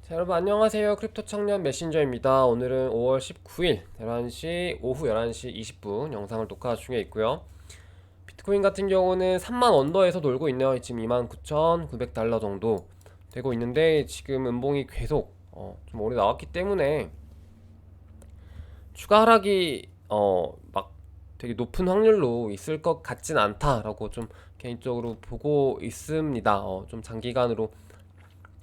자, 여러분 안녕하세요. 크립토 청년 메신저입니다. 오늘은 5월 19일 11시 오후 11시 20분 영상을 녹화 중에 있고요. 비트코인 같은 경우는 3만 언더에서 놀고 있네요. 지금 29,900달러 정도 되고 있는데 지금 음봉이 계속 좀 오래 나왔기 때문에 추가 하락이 막 되게 높은 확률로 있을 것 같진 않다라고 좀 개인적으로 보고 있습니다. 좀 장기간으로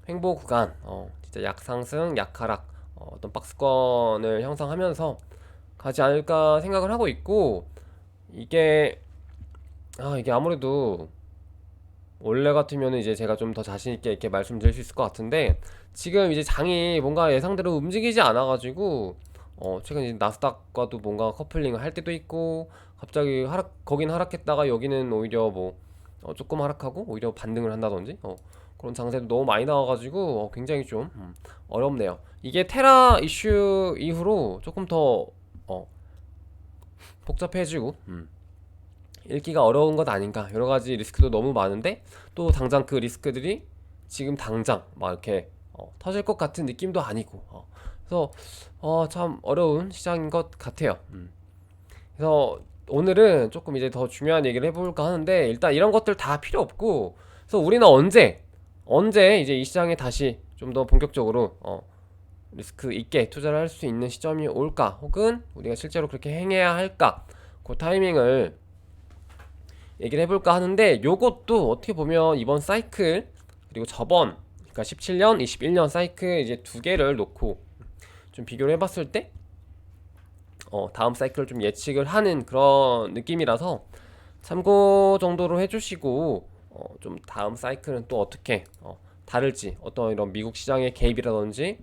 횡보 구간, 진짜 약상승, 약하락, 어떤 박스권을 형성하면서 가지 않을까 생각을 하고 있고, 이게, 이게 아무래도 원래 같으면 이제 제가 좀 더 자신있게 이렇게 말씀드릴 수 있을 것 같은데, 지금 이제 장이 뭔가 예상대로 움직이지 않아가지고, 최근 이제 나스닥과도 뭔가 커플링을 할 때도 있고, 갑자기 거긴 하락했다가 여기는 오히려 뭐, 조금 하락하고, 오히려 반등을 한다든지, 그런 장세도 너무 많이 나와가지고, 굉장히 좀, 어렵네요. 이게 테라 이슈 이후로 조금 더, 복잡해지고, 읽기가 어려운 것 아닌가. 여러 가지 리스크도 너무 많은데, 또 당장 그 리스크들이 지금 당장 막 이렇게 터질 것 같은 느낌도 아니고, 그래서 참 어려운 시장인 것 같아요. 그래서 오늘은 조금 이제 더 중요한 얘기를 해볼까 하는데, 일단 이런 것들 다 필요 없고, 그래서 우리는 언제 이제 이 시장에 다시 좀 더 본격적으로 리스크 있게 투자를 할 수 있는 시점이 올까, 혹은 우리가 실제로 그렇게 행해야 할까, 그 타이밍을 얘기를 해볼까 하는데, 요것도 어떻게 보면 이번 사이클 그리고 저번, 그러니까 17년, 21년 사이클 이제 두 개를 놓고 좀 비교를 해봤을 때 다음 사이클을 좀 예측을 하는 그런 느낌이라서 참고 정도로 해주시고, 좀 다음 사이클은 또 어떻게 다를지, 어떤 이런 미국 시장의 개입이라든지,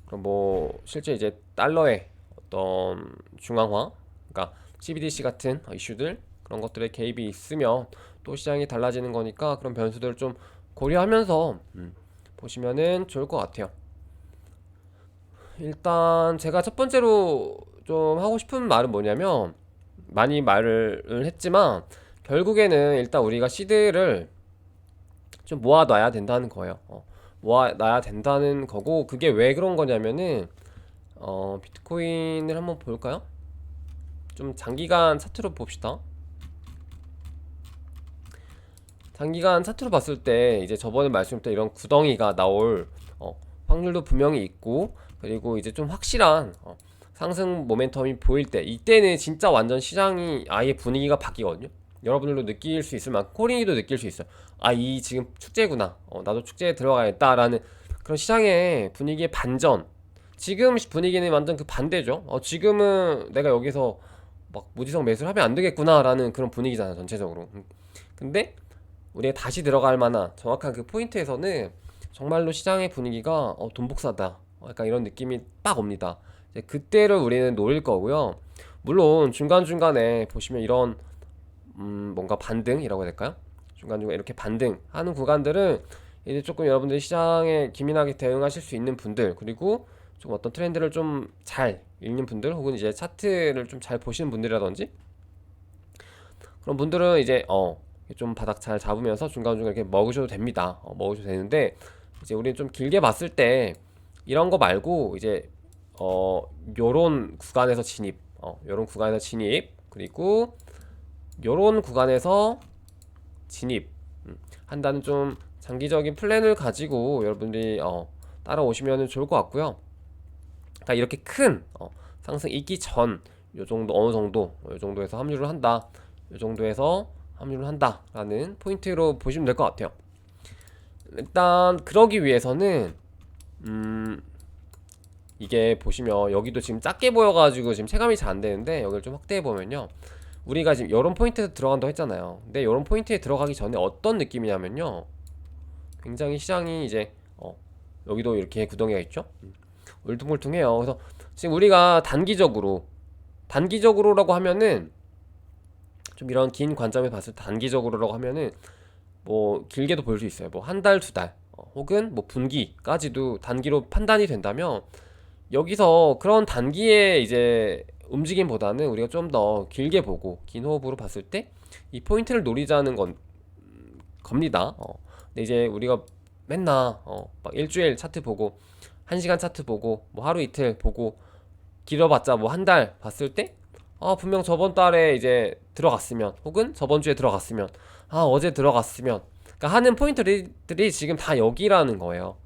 그럼 뭐 실제 이제 달러의 어떤 중앙화, 그러니까 CBDC 같은 이슈들, 그런 것들의 개입이 있으면 또 시장이 달라지는 거니까, 그런 변수들을 좀 고려하면서 보시면은 좋을 것 같아요. 일단 제가 첫 번째로 좀 하고 싶은 말은 뭐냐면, 많이 말을 했지만 결국에는 일단 우리가 시드를 좀 모아놔야 된다는 거예요. 모아놔야 된다는 거고, 그게 왜 그런 거냐면은 비트코인을 한번 볼까요? 좀 장기간 차트로 봅시다. 장기간 차트로 봤을 때 이제 저번에 말씀드렸던 이런 구덩이가 나올 확률도 분명히 있고, 그리고 이제 좀 확실한 상승 모멘텀이 보일 때, 이때는 진짜 완전 시장이 아예 분위기가 바뀌거든요. 여러분들도 느낄 수 있을 만큼 코린이도 느낄 수 있어요. 이 지금 축제구나, 나도 축제에 들어가야겠다라는 그런 시장의 분위기의 반전. 지금 분위기는 완전 그 반대죠. 지금은 내가 여기서 막 무지성 매수를 하면 안 되겠구나라는 그런 분위기잖아, 전체적으로. 근데 우리가 다시 들어갈 만한 정확한 그 포인트에서는 정말로 시장의 분위기가 돈복사다, 약간 이런 느낌이 빡 옵니다. 이제 그때를 우리는 노릴 거고요. 물론 중간중간에 보시면 이런 뭔가 반등이라고 해야 될까요? 중간중간 이렇게 반등하는 구간들은 이제 조금 여러분들이 시장에 기민하게 대응하실 수 있는 분들, 그리고 좀 어떤 트렌드를 좀 잘 읽는 분들, 혹은 이제 차트를 좀 잘 보시는 분들이라든지, 그런 분들은 이제 좀 바닥 잘 잡으면서 중간중간 이렇게 먹으셔도 됩니다. 먹으셔도 되는데, 이제 우리는 좀 길게 봤을 때 이런 거 말고 이제 요런 구간에서 진입, 요런 구간에서 진입, 그리고 요런 구간에서 진입, 한다는 좀 장기적인 플랜을 가지고 여러분들이 따라오시면 좋을 것 같고요. 그러니까 이렇게 큰 상승 있기 전, 요 정도, 어느 정도, 요 정도에서 합류를 한다, 요 정도에서 합류를 한다라는 포인트로 보시면 될 것 같아요. 일단 그러기 위해서는 이게 보시면 여기도 지금 작게 보여가지고 지금 체감이 잘 안 되는데, 여기를 좀 확대해 보면요, 우리가 지금 이런 포인트에 들어간다고 했잖아요. 근데 이런 포인트에 들어가기 전에 어떤 느낌이냐면요, 굉장히 시장이 이제 여기도 이렇게 구덩이가 있죠. 울퉁불퉁해요. 그래서 지금 우리가 단기적으로라고 하면은, 좀 이런 긴 관점에 봤을 때 단기적으로라고 하면은 뭐 길게도 볼 수 있어요. 뭐 한 달, 두 달, 혹은 뭐 분기까지도 단기로 판단이 된다면, 여기서 그런 단기의 이제 움직임보다는 우리가 좀 더 길게 보고 긴 호흡으로 봤을 때 이 포인트를 노리자는 겁니다. 근데 이제 우리가 맨날 막 일주일 차트 보고 1시간 차트 보고 뭐 하루 이틀 보고 길어봤자 뭐 한 달 봤을 때 분명 저번 달에 이제 들어갔으면 혹은 저번 주에 들어갔으면 어제 들어갔으면 그러니까 하는 포인트들이 지금 다 여기라는 거예요.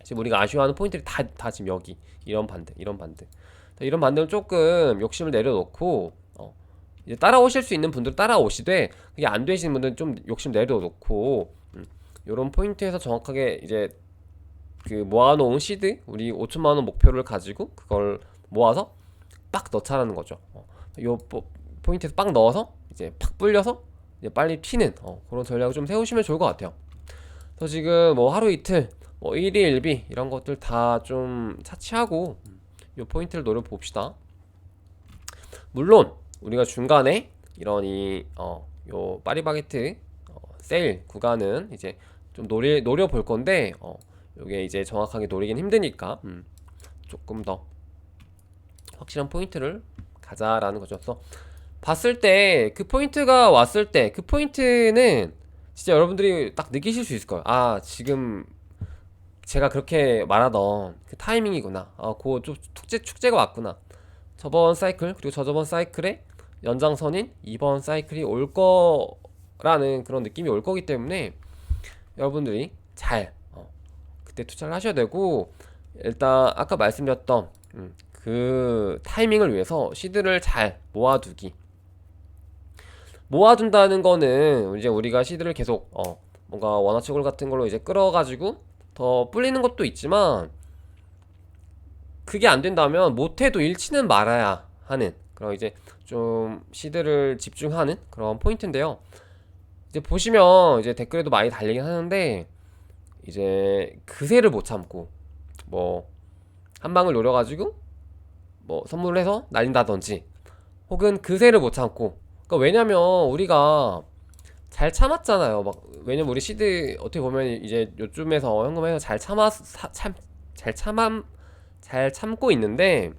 지금 우리가 아쉬워하는 포인트들이 다 지금 여기 이런 반등을 조금 욕심을 내려놓고 이제 따라오실 수 있는 분들은 따라오시되 그게 안 되시는 분들은 좀 욕심 내려놓고 요런 포인트에서 정확하게 이제 그 모아놓은 시드 우리 5천만원 목표를 가지고 그걸 모아서 빡 넣자라는 거죠. 요 포인트에서 빡 넣어서 이제 팍 불려서 이제 빨리 튀는 그런 전략을 좀 세우시면 좋을 것 같아요. 그래서 지금 뭐 하루 이틀 뭐 1일 1비 이런 것들 다 좀 차치하고 요 포인트를 노려봅시다. 물론 우리가 중간에 이런 요 파리바게트 세일 구간은 이제 좀 노려볼 건데 요게 이제 정확하게 노리긴 힘드니까 조금 더 확실한 포인트를 가자라는 거죠. 그래서 봤을 때 그 포인트가 왔을 때 그 포인트는 진짜 여러분들이 딱 느끼실 수 있을 거예요. 지금 제가 그렇게 말하던 그 타이밍이구나. 그 축제가 왔구나. 저번 사이클 그리고 저저번 사이클의 연장선인 이번 사이클이 올 거라는 그런 느낌이 올 거기 때문에 여러분들이 잘 그때 투자를 하셔야 되고 일단 아까 말씀드렸던 그 타이밍을 위해서 시드를 잘 모아둔다는 거는 이제 우리가 시드를 계속 뭔가 원화채굴 같은 걸로 이제 끌어가지고 더 불리는 것도 있지만 그게 안 된다면 못해도 잃지는 말아야 하는 그런 이제 좀 시드를 집중하는 그런 포인트인데요. 이제 보시면 이제 댓글에도 많이 달리긴 하는데 이제 그새를 못 참고 뭐 한 방을 노려가지고 뭐 선물을 해서 날린다든지 혹은 그새를 못 참고 그러니까 왜냐면 우리가 잘 참았잖아요. 막 왜냐면 우리 시드 어떻게 보면 이제 요쯤에서 현금에서 잘 참고 있는데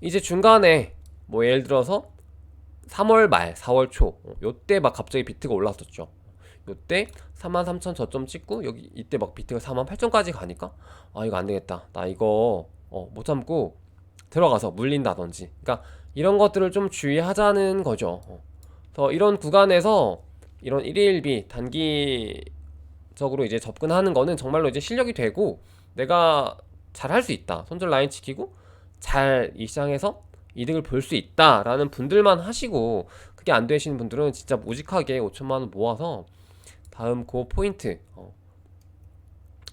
이제 중간에 뭐 예를 들어서 3월 말 4월 초 요때 막 갑자기 비트가 올랐었죠. 요때 43,000 저점 찍고 여기 이때 막 비트가 48,000까지 가니까 이거 안 되겠다. 나 이거 못 참고 들어가서 물린다든지. 그러니까 이런 것들을 좀 주의하자는 거죠. 그래서 이런 구간에서 이런 1일1비 단기적으로 이제 접근하는 거는 정말로 이제 실력이 되고 내가 잘 할 수 있다. 손절 라인 지키고 잘 이 시장에서 이득을 볼 수 있다라는 분들만 하시고 그게 안 되시는 분들은 진짜 무직하게 5천만원 모아서 다음 그 포인트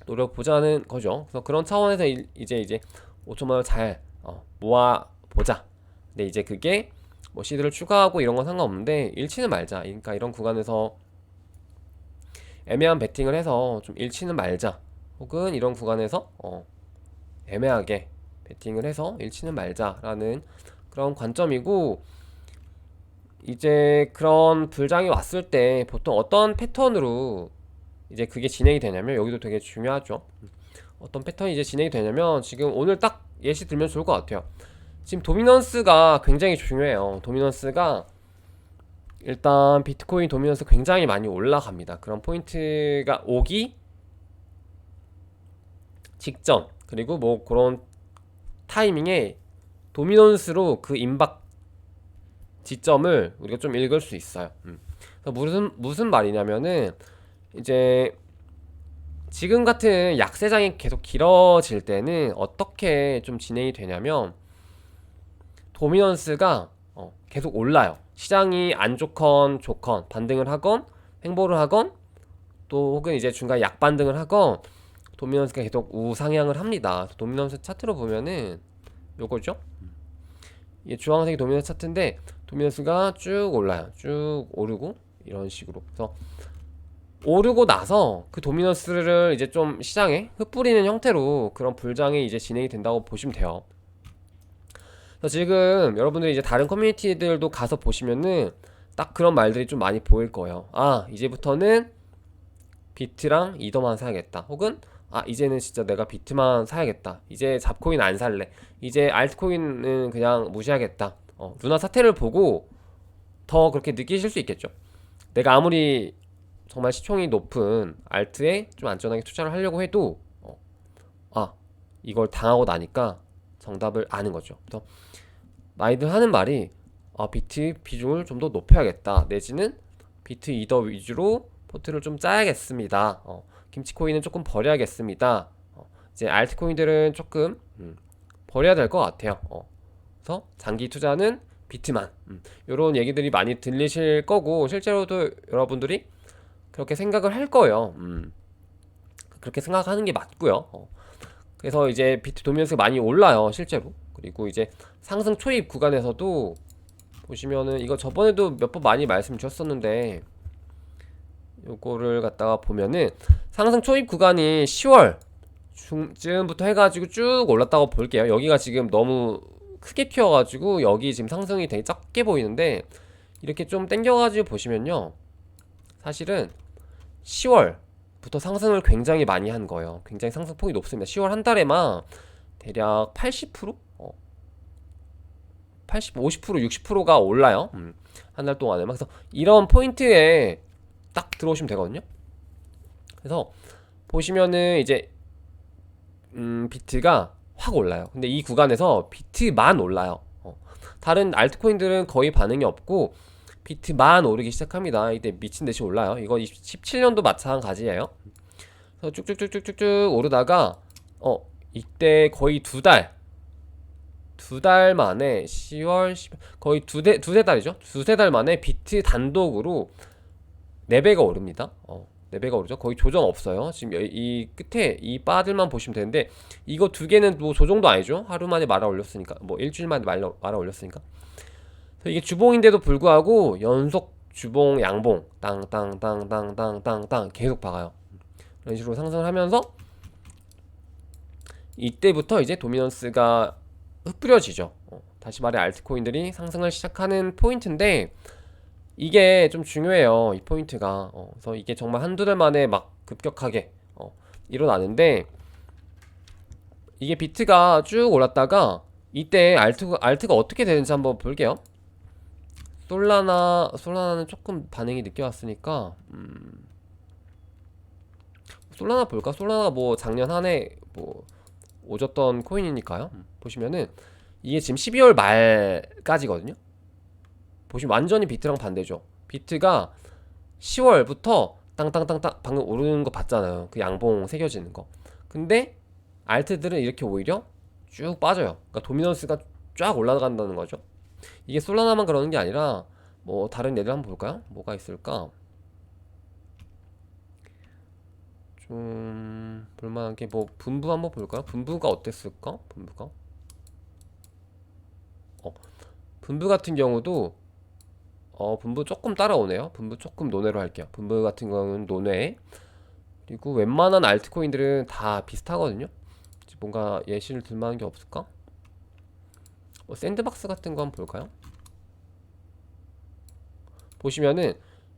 노려보자는 거죠. 그래서 그런 차원에서 이제 5천만원 잘 모아보자. 근데 이제 그게 뭐 시드를 추가하고 이런 건 상관없는데 잃지는 말자. 그러니까 이런 구간에서 애매한 베팅을 해서 좀 잃지는 말자. 혹은 이런 구간에서 애매하게 베팅을 해서 잃지는 말자라는 그런 관점이고 이제 그런 불장이 왔을 때 보통 어떤 패턴으로 이제 그게 진행이 되냐면 여기도 되게 중요하죠. 어떤 패턴이 이제 진행이 되냐면 지금 오늘 딱 예시 들면 좋을 것 같아요. 지금 도미넌스가 굉장히 중요해요. 도미넌스가 일단 비트코인 도미넌스 굉장히 많이 올라갑니다. 그런 포인트가 오기 직전 그리고 뭐 그런 타이밍에 도미넌스로 그 임박 지점을 우리가 좀 읽을 수 있어요. 그래서 무슨 말이냐면은 이제 지금 같은 약세장이 계속 길어질 때는 어떻게 좀 진행이 되냐면 도미넌스가 계속 올라요. 시장이 안 좋건 반등을 하건 횡보를 하건 또 혹은 이제 중간에 약반등을 하건 도미넌스가 계속 우상향을 합니다. 도미넌스 차트로 보면은 요거죠. 이게 주황색이 도미넌스 차트인데 도미넌스가 쭉 올라요. 쭉 오르고 이런 식으로. 그래서 오르고 나서 그 도미넌스를 이제 좀 시장에 흩뿌리는 형태로 그런 불장이 이제 진행이 된다고 보시면 돼요. 그래서 지금 여러분들이 이제 다른 커뮤니티들도 가서 보시면은 딱 그런 말들이 좀 많이 보일 거예요. 이제부터는 비트랑 이더만 사야겠다. 혹은 이제는 진짜 내가 비트만 사야겠다. 이제 잡코인 안 살래. 이제 알트코인은 그냥 무시하겠다. 루나 사태를 보고 더 그렇게 느끼실 수 있겠죠. 내가 아무리 정말 시총이 높은 알트에 좀 안전하게 투자를 하려고 해도 아 이걸 당하고 나니까 정답을 아는 거죠. 그래서 많이들 하는 말이 비트 비중을 좀 더 높여야겠다, 내지는 비트 이더 위주로 포트를 좀 짜야겠습니다. 김치코인은 조금 버려야겠습니다. 이제 알트코인들은 조금 버려야 될 것 같아요. 그래서 장기 투자는 비트만, 이런 얘기들이 많이 들리실 거고 실제로도 여러분들이 그렇게 생각을 할 거예요. 그렇게 생각하는 게 맞고요. 그래서 이제 비트 도미넌스가 많이 올라요 실제로. 그리고 이제 상승 초입 구간에서도 보시면은, 이거 저번에도 몇 번 많이 말씀 주셨었는데 요거를 갖다가 보면은 상승 초입 구간이 10월 중쯤부터 해가지고 쭉 올랐다고 볼게요. 여기가 지금 너무 크게 튀어가지고 여기 지금 상승이 되게 작게 보이는데, 이렇게 좀 당겨가지고 보시면요, 사실은 10월부터 상승을 굉장히 많이 한 거예요. 굉장히 상승폭이 높습니다. 10월 한 달에만 대략 80%? 80, 50%, 60%가 올라요. 한 달 동안에만. 그래서 이런 포인트에 딱 들어오시면 되거든요. 그래서 보시면은 이제 비트가 확 올라요. 근데 이 구간에서 비트만 올라요. 다른 알트코인들은 거의 반응이 없고 비트만 오르기 시작합니다. 이때 미친듯이 올라요. 이거 17년도 마찬가지예요. 그래서 쭉쭉쭉쭉쭉 오르다가 이때 거의 두 달 만에 10월, 10월 거의 두세 달이죠. 두세 달 만에 비트 단독으로 4배가 오릅니다. 4배가 오르죠. 거의 조정 없어요. 지금 이 끝에 이 바들만 보시면 되는데, 이거 두 개는 뭐 조정도 아니죠. 하루 만에 말아 올렸으니까, 뭐 일주일 만에 말아 올렸으니까. 그래서 이게 주봉인데도 불구하고 연속 주봉 양봉 땅땅땅땅땅땅땅 계속 박아요. 이런 식으로 상승을 하면서 이때부터 이제 도미넌스가 흩뿌려지죠. 다시 말해 알트코인들이 상승을 시작하는 포인트인데, 이게 좀 중요해요. 이 포인트가. 그래서 이게 정말 한두 달 만에 막 급격하게 일어나는데, 이게 비트가 쭉 올랐다가 이때 알트가 어떻게 되는지 한번 볼게요. 솔라나는 조금 반응이 늦게 왔으니까 솔라나 볼까? 솔라나가 뭐 작년 한 해 뭐 오졌던 코인이니까요. 보시면은 이게 지금 12월 말까지거든요. 보시면 완전히 비트랑 반대죠. 비트가 10월부터 땅땅땅땅 방금 오르는 거 봤잖아요. 그 양봉 새겨지는 거. 근데 알트들은 이렇게 오히려 쭉 빠져요. 그러니까 도미넌스가 쫙 올라간다는 거죠. 이게 솔라나만 그러는 게 아니라 뭐 다른 예를 한번 볼까요? 뭐가 있을까? 좀 볼만한 게 뭐 분부 한번 볼까요? 분부가 어땠을까? 분부 같은 경우도 분부 조금 따라오네요. 분부 조금 논외로 할게요. 분부 같은 경우는 논외. 그리고 웬만한 알트코인들은 다 비슷하거든요. 뭔가 예시를 들 만한 게 없을까? 샌드박스 같은 거 한번 볼까요? 보시면은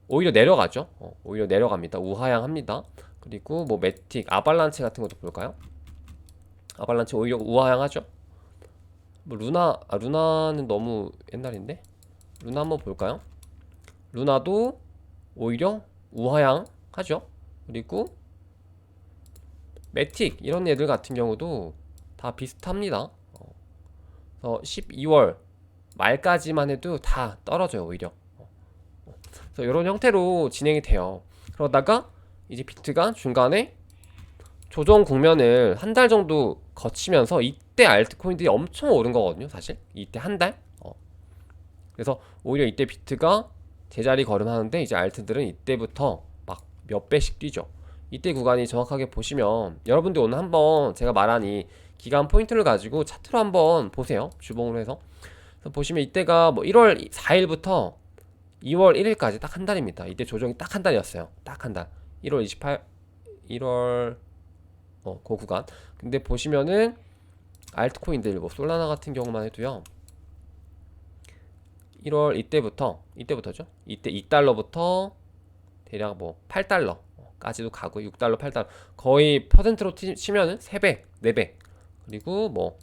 오히려 내려가죠. 오히려 내려갑니다. 우하향합니다. 그리고 뭐 매틱, 아발란체 같은 것도 볼까요? 아발란체 오히려 우하향하죠. 뭐 루나는 너무 옛날인데? 루나 한번 볼까요? 루나도 오히려 우하향하죠. 그리고 매틱 이런 애들 같은 경우도 다 비슷합니다. 그래서 12월 말까지만 해도 다 떨어져요 오히려. 그래서 이런 형태로 진행이 돼요. 그러다가 이제 비트가 중간에 조정 국면을 한 달 정도 거치면서 이때 알트코인들이 엄청 오른 거거든요 사실. 이때 한 달. 그래서 오히려 이때 비트가 제자리 걸음하는데, 이제 알트들은 이때부터 막 몇 배씩 뛰죠. 이때 구간이 정확하게 보시면, 여러분들 오늘 한번 제가 말한 이 기간 포인트를 가지고 차트로 한번 보세요. 주봉으로 해서. 그래서 보시면 이때가 뭐 1월 4일부터 2월 1일까지 딱 한 달입니다. 이때 조정이 딱 한 달이었어요. 딱 한 달. 1월 28, 1월 그 구간. 근데 보시면은 알트코인들 뭐 솔라나 같은 경우만 해도요. 1월 이때부터죠. 이때 2달러부터 대략 뭐 8달러까지도 가고 6달러, 8달러 거의 퍼센트로 치면은 3배, 4배. 그리고 뭐가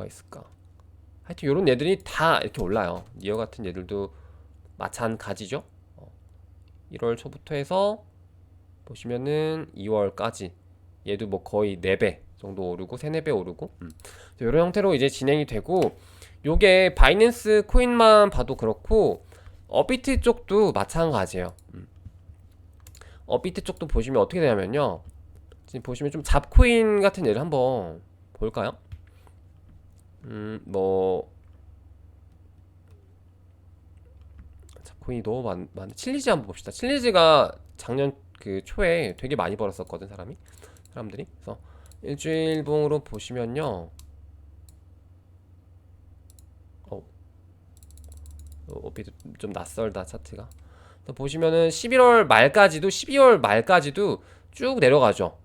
있을까? 하여튼 요런 애들이 다 이렇게 올라요. 니어 같은 애들도 마찬가지죠. 1월 초부터 해서 보시면은 2월까지 얘도 뭐 거의 4배 정도 오르고 3, 4배 오르고 이런 형태로 이제 진행이 되고, 요게 바이낸스 코인만 봐도 그렇고 업비트 쪽도 마찬가지예요. 업비트 쪽도 보시면 어떻게 되냐면요, 지금 보시면 좀 잡코인 같은 예를 한번 볼까요? 뭐 잡코인이 너무 많은데 칠리지 한번 봅시다. 칠리지가 작년 그 초에 되게 많이 벌었었거든, 사람들이. 그래서 일주일봉으로 보시면요, 업비트 좀 낯설다 차트가. 보시면은 11월 말까지도 12월 말까지도 쭉 내려가죠.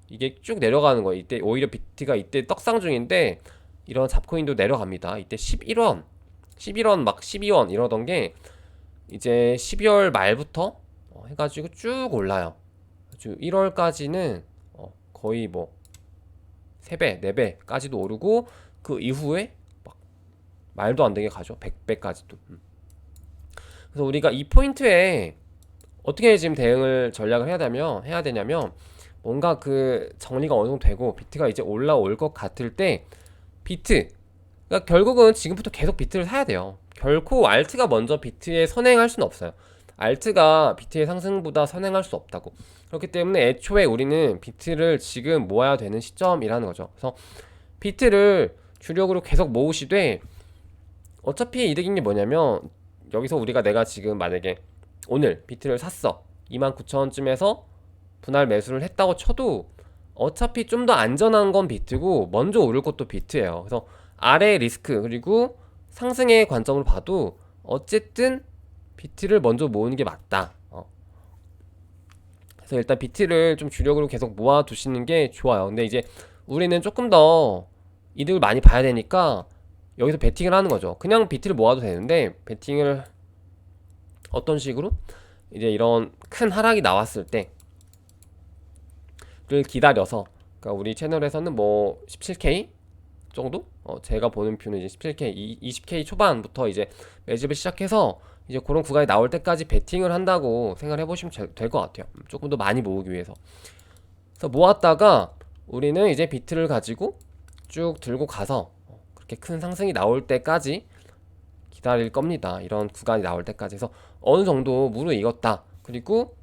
이게 쭉 내려가는 거예요. 이때 오히려 비트가 이때 떡상 중인데 이런 잡코인도 내려갑니다. 이때 11원 막 12원 이러던 게 이제 12월 말부터 해가지고 쭉 올라요. 1월까지는 거의 뭐 3배, 4배까지도 오르고, 그 이후에 막 말도 안 되게 가죠. 100배까지도. 그래서 우리가 이 포인트에 어떻게 지금 대응을 전략을 해야 되냐면, 뭔가 그 정리가 어느 정도 되고 비트가 이제 올라올 것 같을 때 그러니까 결국은 지금부터 계속 비트를 사야 돼요. 결코 알트가 먼저 비트에 선행할 수는 없어요. 알트가 비트의 상승보다 선행할 수 없다고. 그렇기 때문에 애초에 우리는 비트를 지금 모아야 되는 시점이라는 거죠. 그래서 비트를 주력으로 계속 모으시되, 어차피 이득인 게 뭐냐면, 여기서 내가 지금 만약에 오늘 비트를 샀어, 29,000원쯤에서 분할 매수를 했다고 쳐도 어차피 좀 더 안전한 건 비트고 먼저 오를 것도 비트예요. 그래서 아래 리스크 그리고 상승의 관점으로 봐도 어쨌든 비트를 먼저 모으는 게 맞다. 그래서 일단 비트를 좀 주력으로 계속 모아 두시는 게 좋아요. 근데 이제 우리는 조금 더 이득을 많이 봐야 되니까 여기서 베팅을 하는 거죠. 그냥 비트를 모아도 되는데, 베팅을 어떤 식으로, 이제 이런 큰 하락이 나왔을 때를 기다려서, 그러니까 우리 채널에서는 뭐 17K 정도? 제가 보는 뷰는 이제 17K, 20K 초반부터 이제 매집을 시작해서 이제 그런 구간이 나올 때까지 베팅을 한다고 생각을 해보시면 될 것 같아요. 조금 더 많이 모으기 위해서. 그래서 모았다가 우리는 이제 비트를 가지고 쭉 들고 가서 그렇게 큰 상승이 나올 때까지 기다릴 겁니다. 이런 구간이 나올 때까지. 해서 어느 정도 무르익었다. 그리고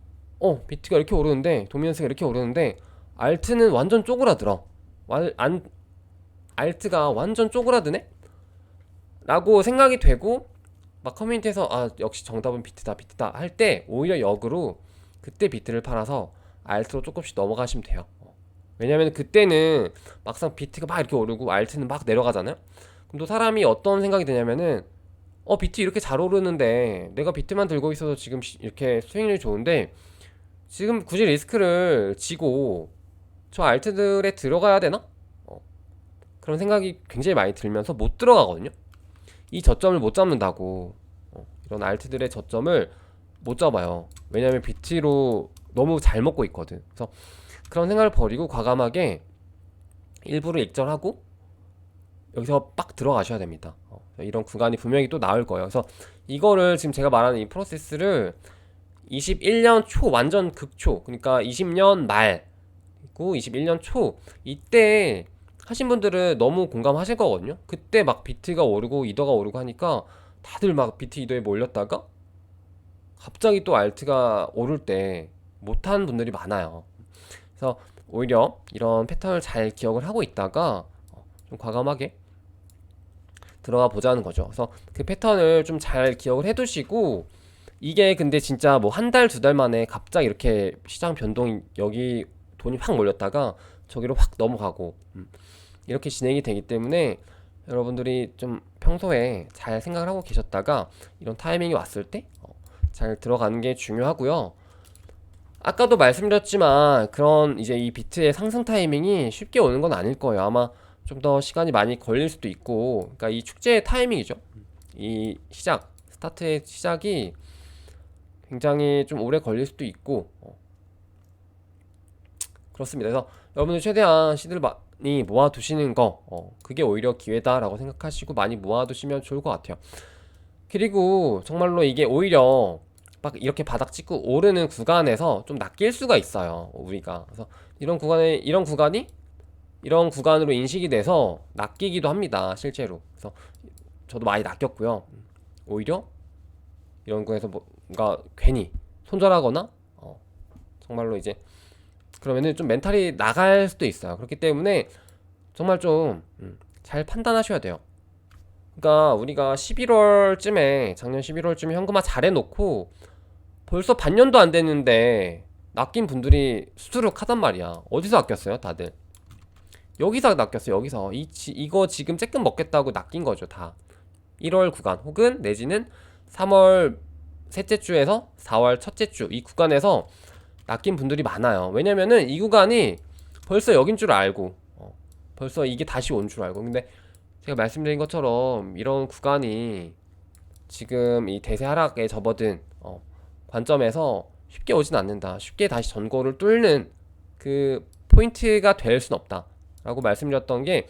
비트가 이렇게 오르는데, 도미넌스가 이렇게 오르는데 알트는 완전 쪼그라들어. 알트가 완전 쪼그라드네? 라고 생각이 되고, 막 커뮤니티에서 역시 정답은 비트다 할 때 오히려 역으로 그때 비트를 팔아서 알트로 조금씩 넘어가시면 돼요. 왜냐면 그때는 막상 비트가 막 이렇게 오르고 알트는 막 내려가잖아요. 그럼 또 사람이 어떤 생각이 드냐면은, 비트 이렇게 잘 오르는데 내가 비트만 들고 있어서 지금 이렇게 수익률이 좋은데 지금 굳이 리스크를 지고 저 알트들에 들어가야 되나? 그런 생각이 굉장히 많이 들면서 못 들어가거든요. 이 저점을 못 잡는다고. 이런 알트들의 저점을 못 잡아요. 왜냐면 비트로 너무 잘 먹고 있거든. 그래서 그런 생각을 버리고 과감하게 일부를 익절하고 여기서 빡 들어가셔야 됩니다. 이런 구간이 분명히 또 나올 거예요. 그래서 이거를 지금 제가 말하는 이 프로세스를 21년 초, 완전 극초, 그러니까 20년 말 그리고 21년 초 이때 하신 분들은 너무 공감하실 거거든요. 그때 막 비트가 오르고 이더가 오르고 하니까 다들 막 비트 이더에 몰렸다가 갑자기 또 알트가 오를 때 못한 분들이 많아요. 그래서 오히려 이런 패턴을 잘 기억을 하고 있다가 좀 과감하게 들어가 보자는 거죠. 그래서 그 패턴을 좀 잘 기억을 해 두시고, 이게 근데 진짜 뭐 한 달, 두 달 만에 갑자기 이렇게 시장 변동이, 여기 돈이 확 몰렸다가 저기로 확 넘어가고 이렇게 진행이 되기 때문에 여러분들이 좀 평소에 잘 생각을 하고 계셨다가 이런 타이밍이 왔을 때 잘 들어가는 게 중요하고요. 아까도 말씀드렸지만 그런 이제 이 비트의 상승 타이밍이 쉽게 오는 건 아닐 거예요. 아마 좀 더 시간이 많이 걸릴 수도 있고, 그러니까 이 축제의 타이밍이죠. 이 스타트의 시작이 굉장히 좀 오래 걸릴 수도 있고, 그렇습니다. 그래서 여러분들 최대한 시드를 많이 모아두시는 거, 그게 오히려 기회다라고 생각하시고 많이 모아두시면 좋을 것 같아요. 그리고 정말로 이게 오히려 막 이렇게 바닥 찍고 오르는 구간에서 좀 낚일 수가 있어요. 우리가. 그래서 이런 구간으로 인식이 돼서 낚이기도 합니다. 실제로. 그래서 저도 많이 낚였고요. 오히려 이런 거에서 뭔가 괜히 손절하거나 정말로 이제 그러면은 좀 멘탈이 나갈 수도 있어요. 그렇기 때문에 정말 좀 잘 판단하셔야 돼요. 그러니까 우리가 11월쯤에 작년 11월쯤에 현금화 잘 해놓고 벌써 반년도 안 됐는데 낚인 분들이 수두룩 하단 말이야. 어디서 낚였어요 다들? 여기서 낚였어요. 여기서 이거 지금 쬐끔 먹겠다고 낚인 거죠 다. 1월 구간 혹은 내지는 3월 셋째 주에서 4월 첫째 주 이 구간에서 낚인 분들이 많아요. 왜냐면은 이 구간이 벌써 여긴 줄 알고 벌써 이게 다시 온 줄 알고. 근데 제가 말씀드린 것처럼 이런 구간이 지금 이 대세 하락에 접어든 관점에서 쉽게 오진 않는다. 쉽게 다시 전고를 뚫는 그 포인트가 될 순 없다 라고 말씀드렸던 게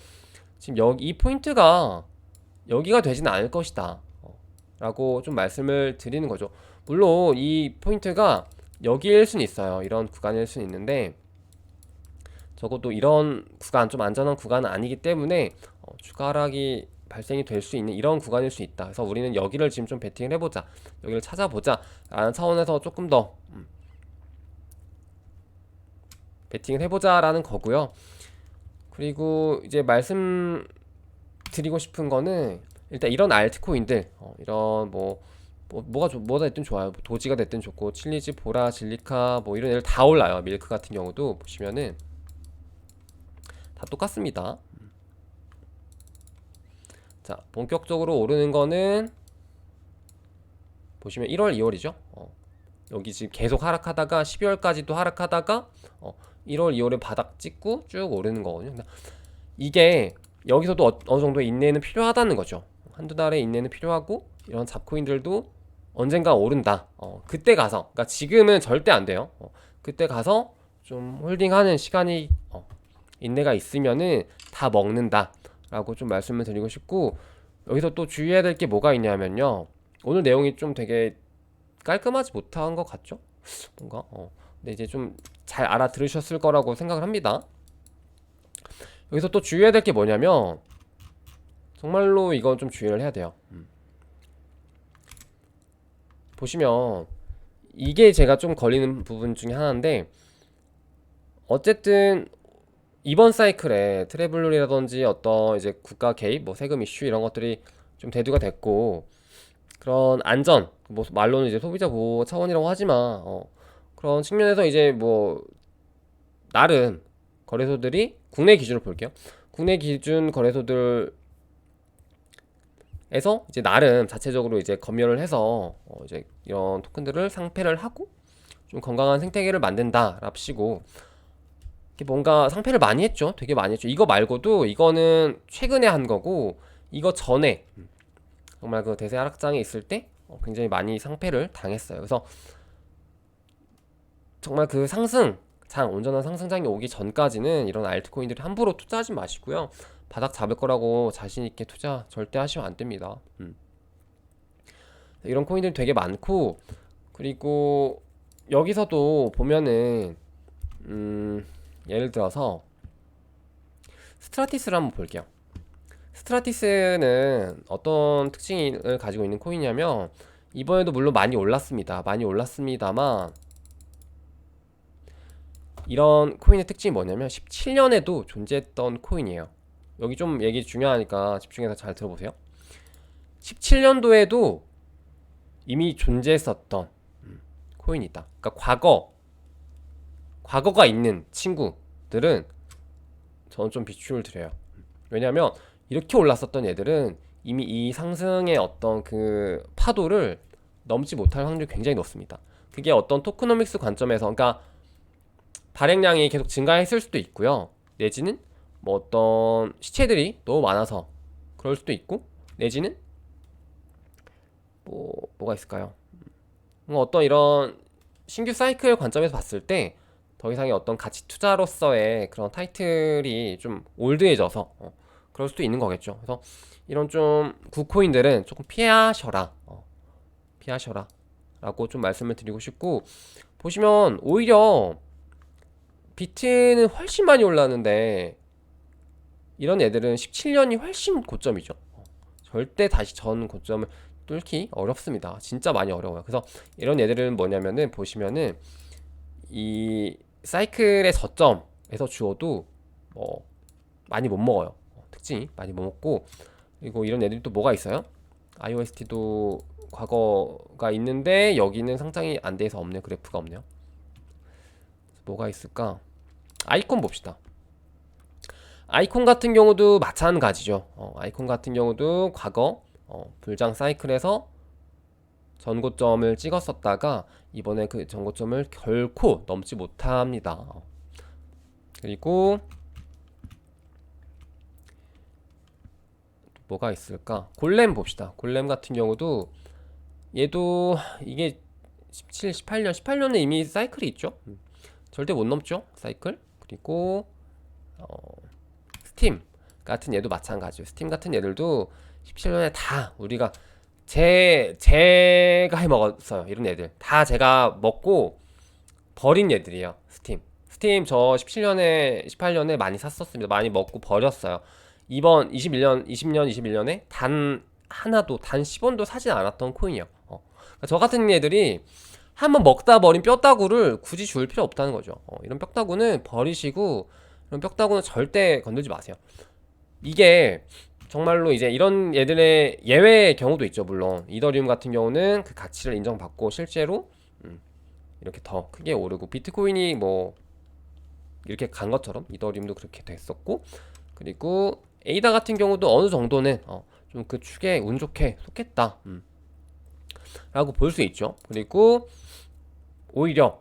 지금 여기 이 포인트가 여기가 되진 않을 것이다 라고 좀 말씀을 드리는 거죠. 물론 이 포인트가 여기일 순 있어요. 이런 구간일 순 있는데 적어도 이런 구간, 좀 안전한 구간은 아니기 때문에 추가 하락이 발생이 될 수 있는 이런 구간일 수 있다. 그래서 우리는 여기를 지금 좀 베팅을 해보자, 여기를 찾아보자 라는 차원에서 조금 더 베팅을 해보자 라는 거고요. 그리고 이제 말씀드리고 싶은 거는 일단 이런 알트코인들 이런 뭐가 됐든 좋아요. 도지가 됐든 좋고 칠리즈, 보라, 질리카 뭐 이런 애들 다 올라요. 밀크 같은 경우도 보시면은 다 똑같습니다. 자, 본격적으로 오르는 거는 보시면 1월, 2월이죠. 여기 지금 계속 하락하다가 12월까지도 하락하다가 1월, 2월에 바닥 찍고 쭉 오르는 거거든요. 이게 여기서도 어느 정도의 인내는 필요하다는 거죠. 한두 달의 인내는 필요하고 이런 잡코인들도 언젠가 오른다. 그때 가서, 그러니까 지금은 절대 안 돼요. 그때 가서 좀 홀딩하는 시간이 인내가 있으면은 다 먹는다 라고 좀 말씀을 드리고 싶고, 여기서 또 주의해야 될 게 뭐가 있냐면요, 오늘 내용이 좀 되게 깔끔하지 못한 것 같죠? 뭔가 근데 이제 좀 잘 알아들으셨을 거라고 생각을 합니다. 여기서 또 주의해야 될 게 뭐냐면 정말로 이건 좀 주의를 해야 돼요. 보시면 이게 제가 좀 걸리는 부분 중에 하나인데, 어쨌든 이번 사이클에 트래블룰이라든지 어떤 이제 국가 개입, 뭐 세금 이슈 이런 것들이 좀 대두가 됐고, 그런 안전, 뭐 말로는 이제 소비자 보호 차원이라고 하지만 그런 측면에서 이제 뭐 나름 거래소들이 국내 기준으로 볼게요. 국내 기준 거래소들에서 이제 나름 자체적으로 이제 검열을 해서 이제 이런 토큰들을 상패를 하고 좀 건강한 생태계를 만든다 랍시고, 뭔가 상패를 많이 했죠. 되게 많이 했죠. 이거 말고도 이거는 최근에 한 거고, 이거 전에 정말 그 대세 하락장에 있을 때 굉장히 많이 상패를 당했어요. 그래서 정말 그 온전한 상승장이 오기 전까지는 이런 알트코인들이 함부로 투자하지 마시고요. 바닥 잡을 거라고 자신 있게 투자 절대 하시면 안 됩니다. 이런 코인들이 되게 많고, 그리고 여기서도 보면은 예를 들어서 스트라티스를 한번 볼게요. 스트라티스는 어떤 특징을 가지고 있는 코인이냐면, 이번에도 물론 많이 올랐습니다. 많이 올랐습니다만, 이런 코인의 특징이 뭐냐면 17년에도 존재했던 코인이에요. 여기 좀 얘기 중요하니까 집중해서 잘 들어보세요. 17년도에도 이미 존재했었던 코인이다. 그러니까 과거가 있는 친구들은 저는 좀 비추를 드려요. 왜냐면 이렇게 올랐었던 얘들은 이미 이 상승의 어떤 그 파도를 넘지 못할 확률이 굉장히 높습니다. 그게 어떤 토크노믹스 관점에서, 그러니까 발행량이 계속 증가했을 수도 있고요. 내지는 뭐 어떤 시체들이 너무 많아서 그럴 수도 있고, 내지는 뭐가 있을까요? 어떤 이런 신규 사이클 관점에서 봤을 때 더 이상의 어떤 가치 투자로서의 그런 타이틀이 좀 올드해져서 그럴 수도 있는 거겠죠. 그래서 이런 좀 굿코인들은 조금 피하셔라. 피하셔라. 라고 좀 말씀을 드리고 싶고, 보시면 오히려 비트는 훨씬 많이 올랐는데 이런 애들은 17년이 훨씬 고점이죠. 절대 다시 전 고점을 뚫기 어렵습니다. 진짜 많이 어려워요. 그래서 이런 애들은 뭐냐면은 보시면은 이 사이클의 저점에서 주어도 뭐 많이 못 먹어요. 특징이 많이 못 먹고, 그리고 이런 애들이 또 뭐가 있어요? IOST도 과거가 있는데 여기는 상장이 안 돼서 없네요. 그래프가 없네요. 뭐가 있을까? 아이콘 봅시다. 아이콘 같은 경우도 마찬가지죠. 아이콘 같은 경우도 과거 불장 사이클에서 전고점을 찍었었다가 이번에 그 전고점을 결코 넘지 못합니다. 그리고 뭐가 있을까? 골렘 봅시다. 골렘 같은 경우도 얘도 이게 17, 18년에 이미 사이클이 있죠. 절대 못 넘죠, 사이클. 그리고 스팀 같은 얘도 마찬가지예요. 스팀 같은 얘들도 17년에 다 우리가 제가 해 먹었어요. 이런 애들 다 제가 먹고 버린 얘들이에요. 스팀 저 17년에 18년에 많이 샀었습니다. 많이 먹고 버렸어요. 이번 21년 20년 21년에 단 하나도 단 10원도 사진 않았던 코인이요. 그러니까 저 같은 애들이 한번 먹다 버린 뼈다구를 굳이 줄 필요 없다는 거죠. 이런 뼈다구는 버리시고, 이런 뼈다구는 절대 건들지 마세요. 이게 정말로 이제 이런 얘들의 예외의 경우도 있죠. 물론 이더리움 같은 경우는 그 가치를 인정받고 실제로 이렇게 더 크게 오르고, 비트코인이 뭐 이렇게 간 것처럼 이더리움도 그렇게 됐었고, 그리고 에이다 같은 경우도 어느 정도는 좀 그 축에 운 좋게 속했다 라고 볼 수 있죠. 그리고 오히려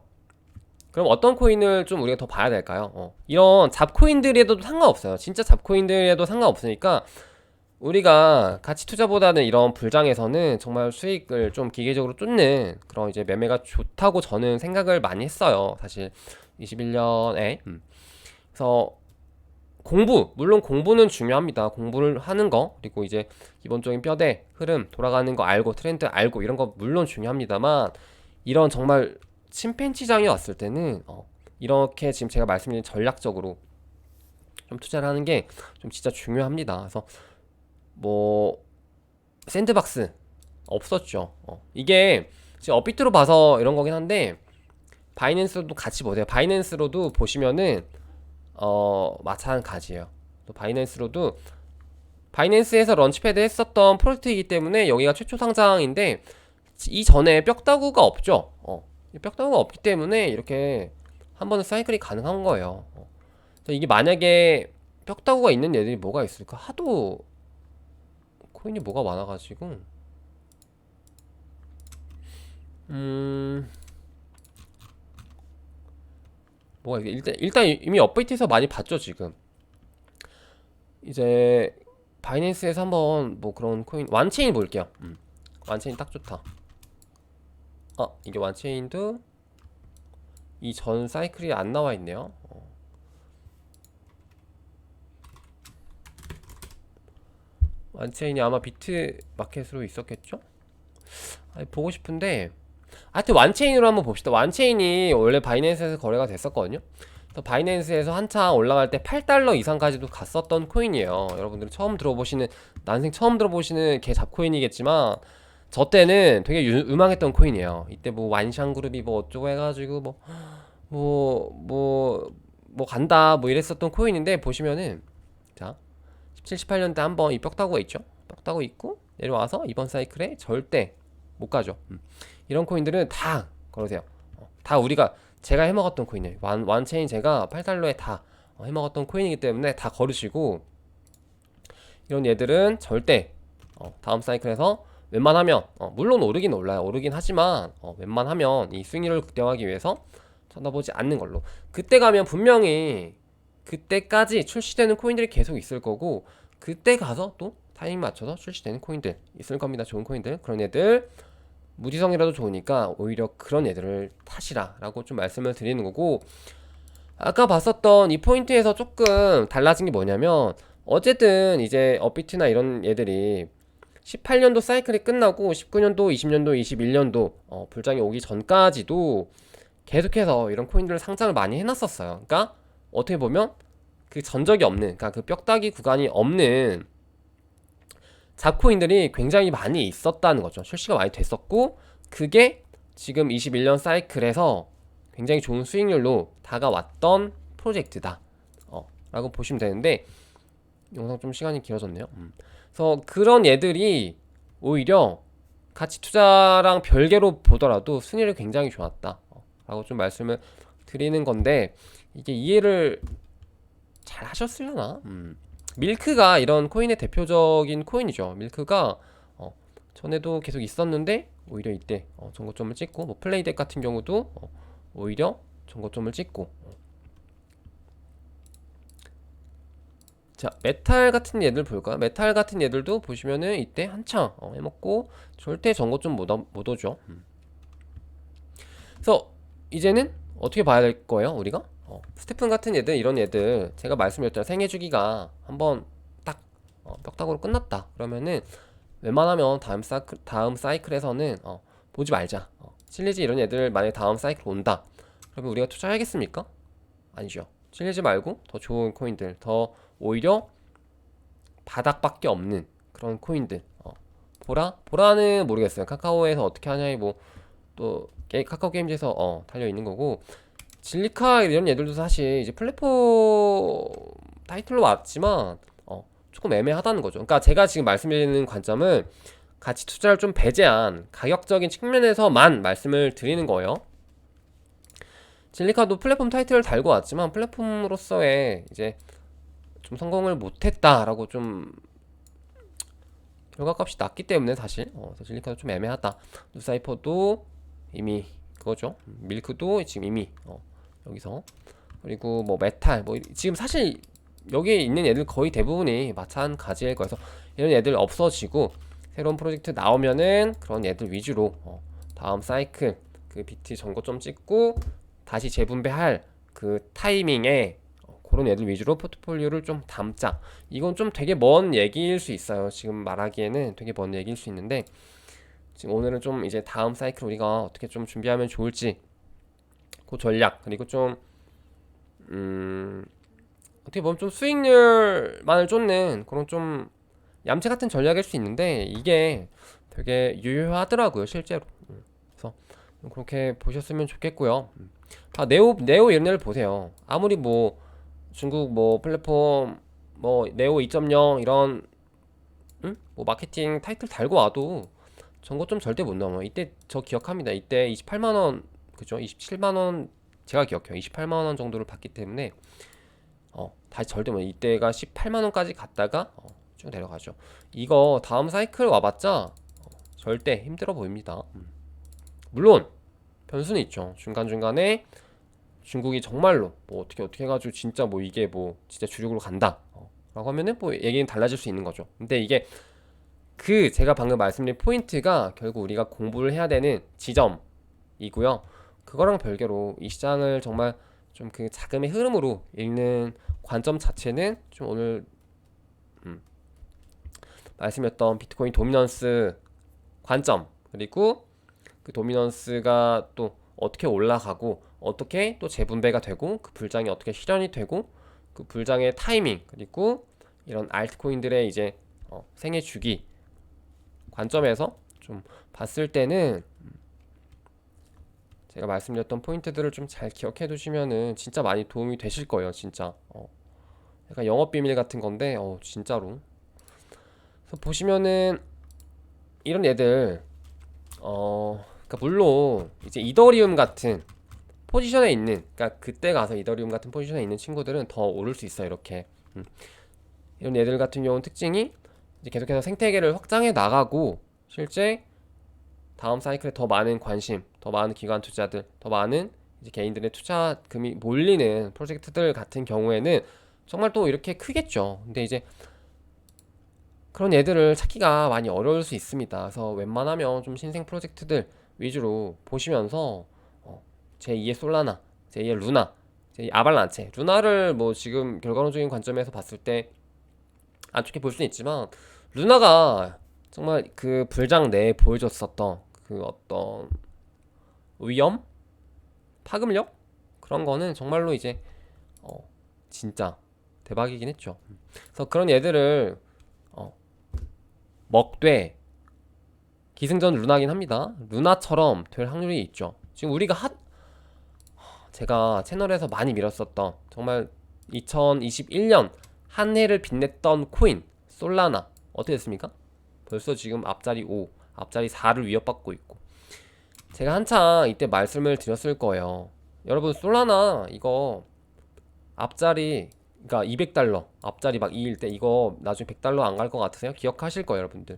그럼 어떤 코인을 좀 우리가 더 봐야 될까요? 이런 잡코인들에도 상관없어요. 진짜 잡코인들에도 상관없으니까 우리가 가치 투자보다는 이런 불장에서는 정말 수익을 좀 기계적으로 쫓는 그런 이제 매매가 좋다고 저는 생각을 많이 했어요. 사실 21년에. 그래서 물론 공부는 중요합니다. 공부를 하는 거, 그리고 이제 기본적인 뼈대 흐름 돌아가는 거 알고, 트렌드 알고, 이런 거 물론 중요합니다만, 이런 정말 침팬지장이 왔을 때는 이렇게 지금 제가 말씀드린 전략적으로 좀 투자를 하는 게 좀 진짜 중요합니다. 그래서 뭐 샌드박스 없었죠. 이게 지금 업비트로 봐서 이런 거긴 한데, 바이낸스로도 같이 보세요. 바이낸스로도 보시면은 마찬가지예요. 또 바이낸스에서 런치패드 했었던 프로젝트이기 때문에 여기가 최초 상장인데, 이전에 뼈다구가 없죠. 뼈다구가 없기 때문에 이렇게 한 번은 사이클이 가능한 거예요. 이게 만약에 뼈다구가 있는 애들이 뭐가 있을까? 하도 코인이 뭐가 많아가지고 뭐가 이게 일단 이미 업데이트해서 많이 봤죠. 지금 이제 바이낸스에서 한번 뭐 그런 코인 완체인 볼게요. 완체인 딱 좋다. 이게 완체인도 이 전 사이클이 안 나와 있네요. 완체인이 아마 비트 마켓으로 있었겠죠? 보고 싶은데, 하여튼 완체인으로 한번 봅시다. 완체인이 원래 바이낸스에서 거래가 됐었거든요. 그래서 바이낸스에서 한창 올라갈 때 8달러 이상까지도 갔었던 코인이에요. 여러분들이 난생 처음 들어보시는 개 잡코인이겠지만, 저 때는 되게 유망했던 코인이에요. 이때 뭐 완샹 그룹이 뭐 어쩌고 해가지고 뭐 간다 뭐 이랬었던 코인인데, 보시면은 자 17, 18년 때 한번 이 벽다구가 있죠. 벽다구 있고 내려와서 이번 사이클에 절대 못 가죠. 이런 코인들은 다 걸으세요. 다 제가 해먹었던 코인이에요. 완체인 제가 8달러에 다 해먹었던 코인이기 때문에 다 걸으시고, 이런 얘들은 절대 다음 사이클에서 웬만하면 물론 오르긴 올라요. 오르긴 하지만 웬만하면 이 수익률을 극대화하기 위해서 쳐다보지 않는 걸로. 그때 가면 분명히 그때까지 출시되는 코인들이 계속 있을 거고, 그때 가서 또 타이밍 맞춰서 출시되는 코인들 있을 겁니다. 좋은 코인들. 그런 애들 무지성이라도 좋으니까 오히려 그런 애들을 타시라 라고 좀 말씀을 드리는 거고, 아까 봤었던 이 포인트에서 조금 달라진 게 뭐냐면, 어쨌든 이제 업비트나 이런 애들이 18년도 사이클이 끝나고 19년도, 20년도, 21년도 불장이 오기 전까지도 계속해서 이런 코인들을 상장을 많이 해놨었어요. 그러니까 어떻게 보면 그 전적이 없는, 그러니까 그 뼈다귀 구간이 없는 잡코인들이 굉장히 많이 있었다는 거죠. 출시가 많이 됐었고, 그게 지금 21년 사이클에서 굉장히 좋은 수익률로 다가왔던 프로젝트다 라고 보시면 되는데, 영상 좀 시간이 길어졌네요. 그래서 그런 얘들이 오히려 가치 투자랑 별개로 보더라도 수익률이 굉장히 좋았다 라고 좀 말씀을 드리는 건데, 이게 이해를 잘 하셨으려나? 밀크가 이런 코인의 대표적인 코인이죠. 밀크가 전에도 계속 있었는데 오히려 이때 전고점을 찍고, 뭐 플레이덱 같은 경우도 오히려 전고점을 찍고. 자, 메탈 같은 얘들 볼까요? 메탈 같은 얘들도 보시면은 이때 한창 해먹고 절대 전고점 못 오죠. 그래서 이제는 어떻게 봐야 될 거예요, 우리가? 스테픈 같은 얘들, 이런 얘들 제가 말씀드렸잖아요. 생애 주기가 한번 딱 뼈다구로 끝났다 그러면은 웬만하면 다음 사이클에서는 보지 말자. 실리지 이런 애들 만약에 다음 사이클 온다 그러면 우리가 투자해야겠습니까? 아니죠. 실리지 말고 더 좋은 코인들, 더 오히려 바닥밖에 없는 그런 코인들. 보라는 모르겠어요. 카카오에서 어떻게 하냐에 뭐또 카카오 게임즈에서 달려 있는 거고, 진리카 이런 애들도 사실 이제 플랫폼 타이틀로 왔지만 조금 애매하다는 거죠. 그러니까 제가 지금 말씀드리는 관점은 가치 투자를 좀 배제한 가격적인 측면에서만 말씀을 드리는 거예요. 진리카도 플랫폼 타이틀을 달고 왔지만 플랫폼으로서의 이제 좀 성공을 못했다라고 좀 결과값이 낮기 때문에 사실 진리카도 좀 애매하다. 누사이퍼도 이미 그거죠. 밀크도 지금 이미 여기서, 그리고 뭐 메탈 뭐 지금 사실 여기에 있는 애들 거의 대부분이 마찬가지일 거여서 이런 애들 없어지고 새로운 프로젝트 나오면은 그런 애들 위주로 다음 사이클 그 비트 전고점 찍고 다시 재분배할 그 타이밍에 그런 애들 위주로 포트폴리오를 좀 담자. 이건 좀 되게 먼 얘기일 수 있어요. 지금 말하기에는 되게 먼 얘기일 수 있는데, 지금 오늘은 좀 이제 다음 사이클 우리가 어떻게 좀 준비하면 좋을지 그 전략, 그리고 좀 어떻게 보면 좀 수익률만을 쫓는 그런 좀 얌체 같은 전략일 수 있는데, 이게 되게 유효하더라고요 실제로. 그래서 그렇게 보셨으면 좋겠고요. 네오 이런 애를 보세요. 아무리 뭐 중국 뭐 플랫폼 뭐 네오 2.0 이런 뭐 마케팅 타이틀 달고 와도 전고점 절대 못 넘어요. 이때 저 기억합니다. 이때 28만원, 그죠? 27만원 제가 기억해요. 28만원 정도를 받기 때문에 다시 절대 못, 이때가 18만원까지 갔다가 쭉 내려가죠. 이거 다음 사이클 와봤자 절대 힘들어 보입니다. 물론 변수는 있죠. 중간중간에 중국이 정말로 뭐 어떻게 해가지고 진짜 뭐 이게 뭐 진짜 주력으로 간다 라고 하면은 뭐 얘기는 달라질 수 있는 거죠. 근데 이게 그 제가 방금 말씀드린 포인트가 결국 우리가 공부를 해야 되는 지점이고요. 그거랑 별개로 이 시장을 정말 좀 그 자금의 흐름으로 읽는 관점 자체는 좀 오늘 말씀했던 비트코인 도미넌스 관점, 그리고 그 도미넌스가 또 어떻게 올라가고 어떻게 또 재분배가 되고 그 불장이 어떻게 실현이 되고 그 불장의 타이밍, 그리고 이런 알트코인들의 이제 생애 주기 관점에서 좀 봤을 때는 제가 말씀드렸던 포인트들을 좀 잘 기억해 두시면은 진짜 많이 도움이 되실 거예요. 진짜 약간 영업 비밀 같은 건데 진짜로. 그래서 보시면은 이런 애들 그러니까 물론 이제 이더리움 같은 포지션에 있는, 그러니까 그때 가서 이더리움 같은 포지션에 있는 친구들은 더 오를 수 있어요. 이렇게 이런 애들 같은 경우는 특징이 이제 계속해서 생태계를 확장해 나가고 실제 다음 사이클에 더 많은 관심, 더 많은 기관 투자들, 더 많은 이제 개인들의 투자금이 몰리는 프로젝트들 같은 경우에는 정말 또 이렇게 크겠죠. 근데 이제 그런 애들을 찾기가 많이 어려울 수 있습니다. 그래서 웬만하면 좀 신생 프로젝트들 위주로 보시면서 제2의 솔라나, 제2의 루나, 제2의 아발란체, 루나를 뭐 지금 결과론적인 관점에서 봤을 때 안 좋게 볼 수는 있지만 루나가 정말 그 불장 내에 보여줬었던 그 어떤 위험, 파급력 그런 거는 정말로 이제 어, 진짜 대박이긴 했죠. 그래서 그런 얘들을 어, 먹되 기승전 루나긴 합니다. 루나처럼 될 확률이 있죠. 지금 우리가 제가 채널에서 많이 밀었었던 정말 2021년 한 해를 빛냈던 코인 솔라나 어떻게 됐습니까? 벌써 지금 앞자리 5, 앞자리 4를 위협받고 있고 제가 한창 이때 말씀을 드렸을 거예요. 여러분 솔라나 이거 앞자리 그러니까 200달러 앞자리 막 2일 때 이거 나중에 100달러 안 갈 것 같으세요? 기억하실 거예요 여러분들.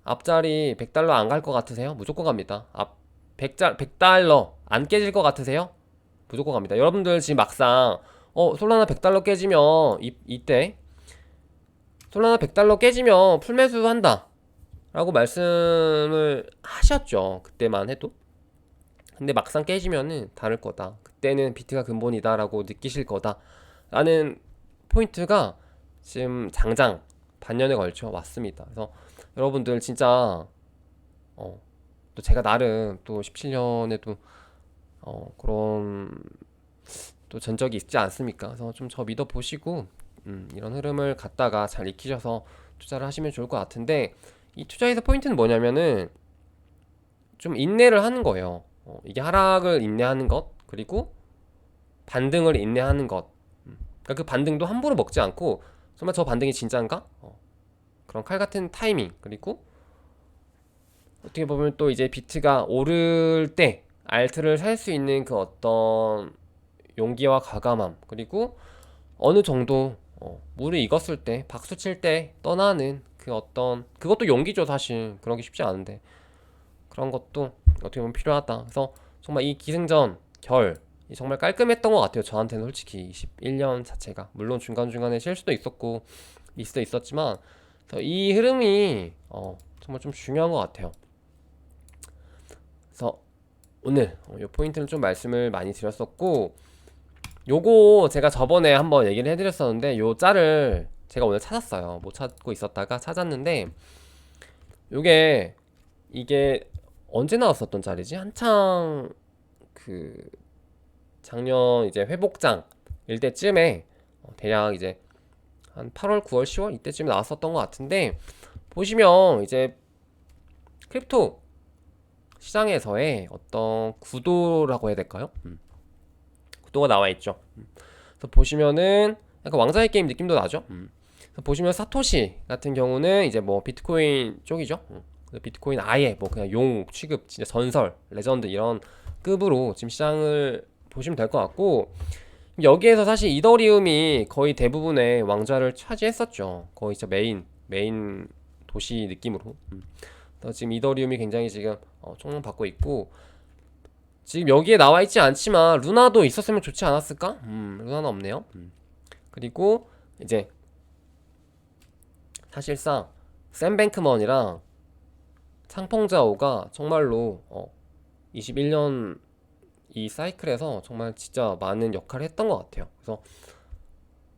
앞자리 100달러 안 갈 것 같으세요? 무조건 갑니다. 100달러 안 깨질 것 같으세요? 무조건 갑니다. 여러분들 지금 막상 솔라나 100달러 깨지면 이때 솔라나 100달러 깨지면 풀매수 한다 라고 말씀을 하셨죠. 그때만 해도. 근데 막상 깨지면은 다를 거다. 그때는 비트가 근본이다 라고 느끼실 거다 라는 포인트가 지금 장장 반년에 걸쳐 왔습니다. 그래서 여러분들 진짜 또 제가 나름 또 17년에도 그런 또 전적이 있지 않습니까? 그래서 좀 저 믿어 보시고 이런 흐름을 갖다가 잘 익히셔서 투자를 하시면 좋을 것 같은데 이 투자에서 포인트는 뭐냐면은 좀 인내를 하는 거예요. 이게 하락을 인내하는 것 그리고 반등을 인내하는 것. 그러니까 그 반등도 함부로 먹지 않고 정말 저 반등이 진짜인가? 그런 칼 같은 타이밍 그리고 어떻게 보면 또 이제 비트가 오를 때 알트를 살 수 있는 그 어떤 용기와 과감함 그리고 어느 정도 물을 익었을 때 박수 칠 때 떠나는 그 어떤 그것도 용기죠 사실 그런 게 쉽지 않은데 그런 것도 어떻게 보면 필요하다. 그래서 정말 이 기승전 결 정말 깔끔했던 것 같아요. 저한테는 솔직히 21년 자체가 물론 중간중간에 실수도 있었고 미스도 있었지만 이 흐름이 정말 좀 중요한 것 같아요. 그래서 오늘 이 포인트는 좀 말씀을 많이 드렸었고 요거 제가 저번에 한번 얘기를 해드렸었는데 요 짤을 제가 오늘 찾았어요. 못 찾고 있었다가 찾았는데 요게 이게 언제 나왔었던 짤이지? 한창 그 작년 이제 회복장 일 때쯤에 대략 이제 한 8월, 9월, 10월 이때쯤에 나왔었던 것 같은데 보시면 이제 크립토 시장에서의 어떤 구도라고 해야 될까요? 구도가 나와 있죠. 그래서 보시면은 약간 왕좌의 게임 느낌도 나죠. 그래서 보시면 사토시 같은 경우는 이제 뭐 비트코인 쪽이죠. 비트코인 아예 뭐 그냥 용 취급 진짜 전설 레전드 이런 급으로 지금 시장을 보시면 될 것 같고 여기에서 사실 이더리움이 거의 대부분의 왕좌를 차지했었죠. 거의 진짜 메인 도시 느낌으로. 그래서 지금 이더리움이 굉장히 지금 총론받고 있고 지금 여기에 나와 있지 않지만 루나도 있었으면 좋지 않았을까? 루나는 없네요. 그리고 이제 사실상 샘 뱅크먼이랑 창펑자오가 정말로 21년 이 사이클에서 정말 진짜 많은 역할을 했던 것 같아요. 그래서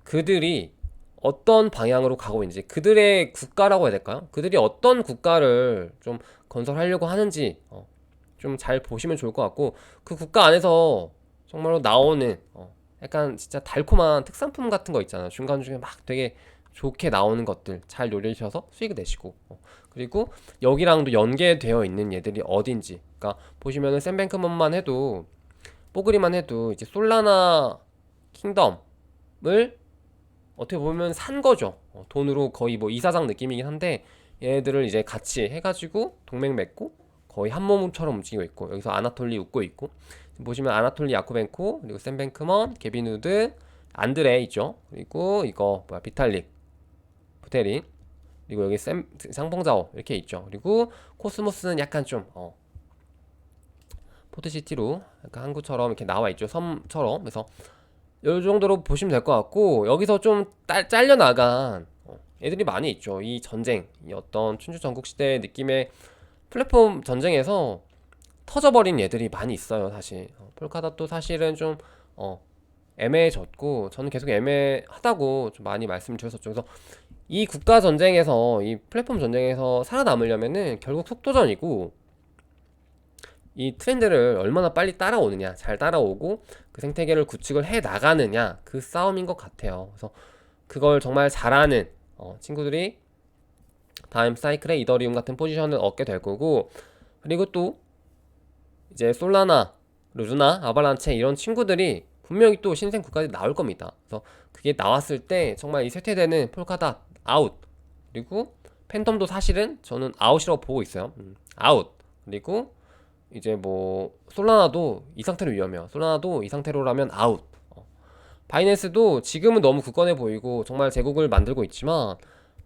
그들이 어떤 방향으로 가고 있는지 그들의 국가라고 해야 될까요? 그들이 어떤 국가를 좀 건설하려고 하는지 좀 잘 보시면 좋을 것 같고 그 국가 안에서 정말로 나오는 약간 진짜 달콤한 특산품 같은 거 있잖아요. 중간중간에 막 되게 좋게 나오는 것들 잘 노리셔서 수익을 내시고 그리고 여기랑도 연계되어 있는 얘들이 어딘지 그러니까 보시면은 샘뱅크먼만 해도 뽀글이만 해도 이제 솔라나 킹덤을 어떻게 보면 산 거죠. 돈으로 거의 뭐 이사장 느낌이긴 한데 얘네들을 이제 같이 해가지고 동맹 맺고 거의 한 몸처럼 움직이고 있고 여기서 아나톨리 웃고 있고 보시면 아나톨리 야코벤코 그리고 샘 뱅크먼 게빈 우드 안드레 있죠. 그리고 이거 뭐야 비탈릭 부테린 그리고 여기 샘 상봉자오 이렇게 있죠. 그리고 코스모스는 약간 좀 포트시티로 약간 항구처럼 이렇게 나와 있죠. 섬처럼. 그래서 이 정도로 보시면 될 것 같고 여기서 좀 잘려 나간 애들이 많이 있죠. 이 전쟁, 이 어떤 춘추 전국시대 느낌의 플랫폼 전쟁에서 터져버린 얘들이 많이 있어요. 사실 폴카닷도 사실은 좀 애매해졌고 저는 계속 애매하다고 좀 많이 말씀드렸었죠. 그래서 이 국가 전쟁에서, 이 플랫폼 전쟁에서 살아남으려면은 결국 속도전이고, 이 트렌드를 얼마나 빨리 따라오느냐, 잘 따라오고 그 생태계를 구축을 해 나가느냐, 그 싸움인 것 같아요. 그래서 그걸 정말 잘하는 친구들이 다음 사이클에 이더리움 같은 포지션을 얻게 될 거고, 그리고 또 이제 솔라나, 루나, 아발란체 이런 친구들이 분명히 또 신생 국가들이 나올 겁니다. 그래서 그게 나왔을 때 정말 이 쇠퇴되는 폴카닷 아웃, 그리고 팬텀도 사실은 저는 아웃이라고 보고 있어요. 아웃. 그리고 이제 뭐 솔라나도 이 상태로 위험해요. 솔라나도 이 상태로라면 아웃. 바이낸스도 지금은 너무 굳건해 보이고 정말 제국을 만들고 있지만,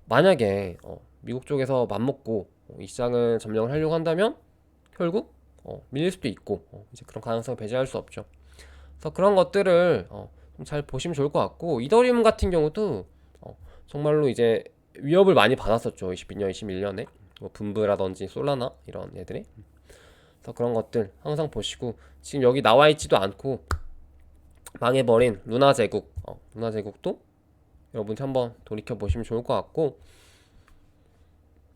만약에 미국 쪽에서 맘먹고 이 시장을 점령을 하려고 한다면 결국 밀릴 수도 있고, 이제 그런 가능성을 배제할 수 없죠. 그래서 그런 것들을 좀 잘 보시면 좋을 것 같고, 이더리움 같은 경우도 정말로 이제 위협을 많이 받았었죠. 22년, 21년에 뭐 분브라든지 솔라나 이런 애들이. 그래서 그런 것들 항상 보시고, 지금 여기 나와 있지도 않고 망해버린 루나 제국, 루나 제국도 여러분이 한번 돌이켜 보시면 좋을 것 같고,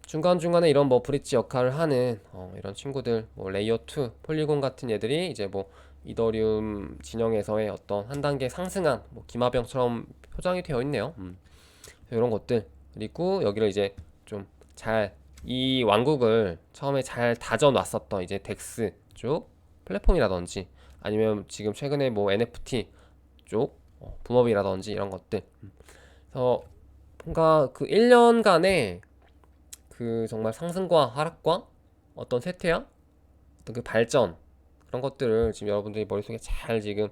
중간중간에 이런 뭐 브릿지 역할을 하는 이런 친구들, 뭐 레이어 2, 폴리곤 같은 애들이 이제 뭐 이더리움 진영에서의 어떤 한 단계 상승한 뭐 기마병처럼 표장이 되어 있네요. 이런 것들, 그리고 여기를 이제 좀 잘, 이 왕국을 처음에 잘 다져 놨었던 이제 덱스 쪽 플랫폼이라든지, 아니면 지금 최근에 뭐 NFT 쪽 붐업이라든지 이런 것들. 그래서 뭔가 그 1년간의 그 정말 상승과 하락과 어떤 쇠퇴야, 어떤 그 발전, 그런 것들을 지금 여러분들이 머릿속에 잘 지금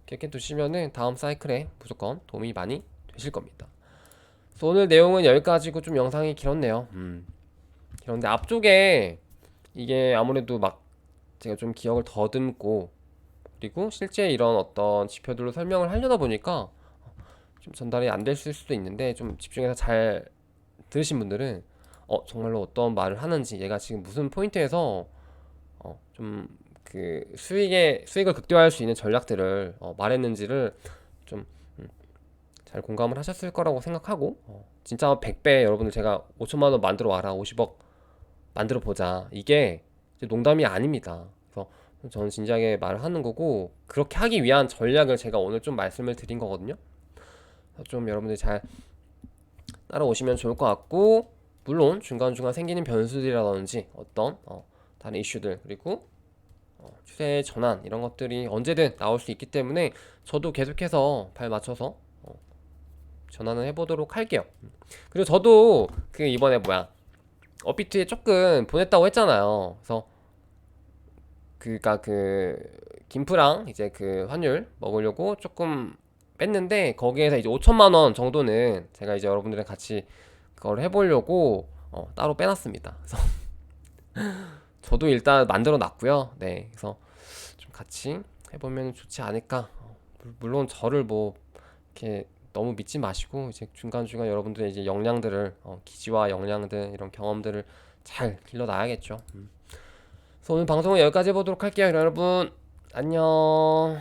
기억해 두시면은 다음 사이클에 무조건 도움이 많이 되실 겁니다. 그래서 오늘 내용은 여기까지고 좀 영상이 길었네요. 그런데 앞쪽에 이게 아무래도 막 제가 좀 기억을 더듬고, 그리고 실제 이런 어떤 지표들로 설명을 하려다 보니까 좀 전달이 안 될 수도 있는데, 좀 집중해서 잘 들으신 분들은 정말로 어떤 말을 하는지, 얘가 지금 무슨 포인트에서 좀 그 수익을 극대화할 수 있는 전략들을 말했는지를 좀 잘 공감을 하셨을 거라고 생각하고, 진짜 100배 여러분들, 제가 5천만 원 만들어 와라, 50억 만들어 보자, 이게 이제 농담이 아닙니다. 그래서 저는 진지하게 말을 하는 거고, 그렇게 하기 위한 전략을 제가 오늘 좀 말씀을 드린 거거든요. 그래서 좀 여러분들 잘 따라오시면 좋을 것 같고, 물론 중간중간 생기는 변수들이라든지 어떤 다른 이슈들, 그리고 추세 전환 이런 것들이 언제든 나올 수 있기 때문에 저도 계속해서 발 맞춰서 전환을 해보도록 할게요. 그리고 저도 그 이번에 뭐야, 업비트에 조금 보냈다고 했잖아요. 그래서 그니까 그 김프랑 이제 그 환율 먹으려고 조금 뺐는데, 거기에서 이제 5천만 원 정도는 제가 이제 여러분들이랑 같이 그걸 해보려고 따로 빼놨습니다. 그래서 저도 일단 만들어 놨고요. 네, 그래서 좀 같이 해보면 좋지 않을까. 물론 저를 뭐 이렇게 너무 믿지 마시고, 이제 중간중간 여러분들의 이제 역량들을, 기지와 역량들, 이런 경험들을 잘 길러 놔야겠죠. 그래서 오늘 방송은 여기까지 해보도록 할게요. 여러분 안녕.